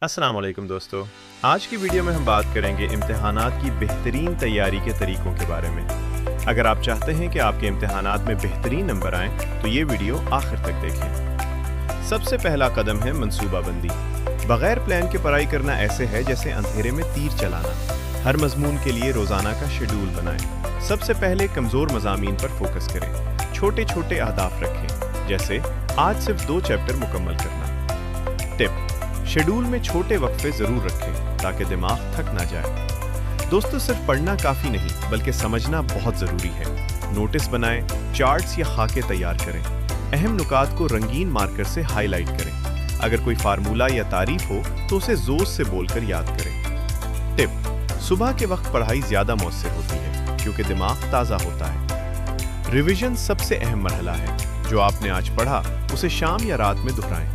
अस्सलाम वालेकुम दोस्तों। आज की वीडियो में हम बात करेंगे इम्तिहानात की बेहतरीन तैयारी के तरीकों के बारे में। अगर आप चाहते हैं कि आपके इम्तिहानात में बेहतरीन नंबर आएँ तो ये वीडियो आखिर तक देखें। सबसे पहला कदम है मंसूबाबंदी। बगैर प्लान के पढ़ाई करना ऐसे है जैसे अंधेरे में तीर चलाना। हर मजमून के लिए रोज़ाना का शेड्यूल बनाएं। सबसे पहले कमज़ोर मज़ामीन पर फोकस करें। छोटे छोटे अहदाफ रखें, जैसे आज सिर्फ 2 चैप्टर मुकम्मल करना। टिप: शेड्यूल में छोटे वक्फे ज़रूर रखें ताकि दिमाग थक ना जाए। दोस्तों, सिर्फ पढ़ना काफ़ी नहीं बल्कि समझना बहुत ज़रूरी है। नोटिस बनाएं, चार्ट्स या खाके तैयार करें। अहम नुकात को रंगीन मार्कर से हाईलाइट करें। अगर कोई फार्मूला या तारीफ हो तो उसे जोर से बोलकर याद करें। टिप: सुबह के वक्त पढ़ाई ज़्यादा मौसर होती है क्योंकि दिमाग ताज़ा होता है। रिवीजन सबसे अहम मरहला है। जो आपने आज पढ़ा उसे शाम या रात में दोहराएं।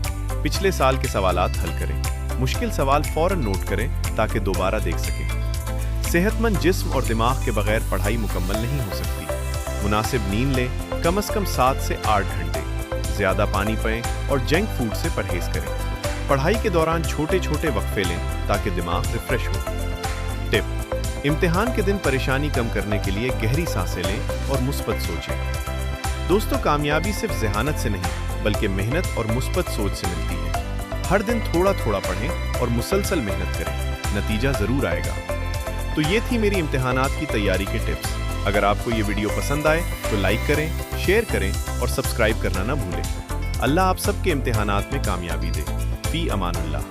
पिछले साल के सवालात हल करें। मुश्किल सवाल फौरन नोट करें ताकि दोबारा देख सकें। सेहतमंद जिस्म और दिमाग के बगैर पढ़ाई मुकम्मल नहीं हो सकती। मुनासिब नींद लें, कम से कम 7 से 8 घंटे। ज़्यादा पानी पिएं और जंक फूड से परहेज करें। पढ़ाई के दौरान छोटे छोटे वक्फे लें ताकि दिमाग रिफ्रेश हो। टिप: इम्तिहान के दिन परेशानी कम करने के लिए गहरी सांसें लें और मुस्बत सोचें। दोस्तों, कामयाबी सिर्फ ज़हानत से नहीं बल्कि मेहनत और मुस्बत सोच से मिलती है। हर दिन थोड़ा थोड़ा पढ़ें और मुसलसल मेहनत करें, नतीजा ज़रूर आएगा। तो ये थी मेरी इम्तिहानात की तैयारी के टिप्स। अगर आपको ये वीडियो पसंद आए तो लाइक करें, शेयर करें और सब्सक्राइब करना ना भूलें। अल्लाह आप सबके इम्तिहानात में कामयाबी दे। फी अमानुल्लाह।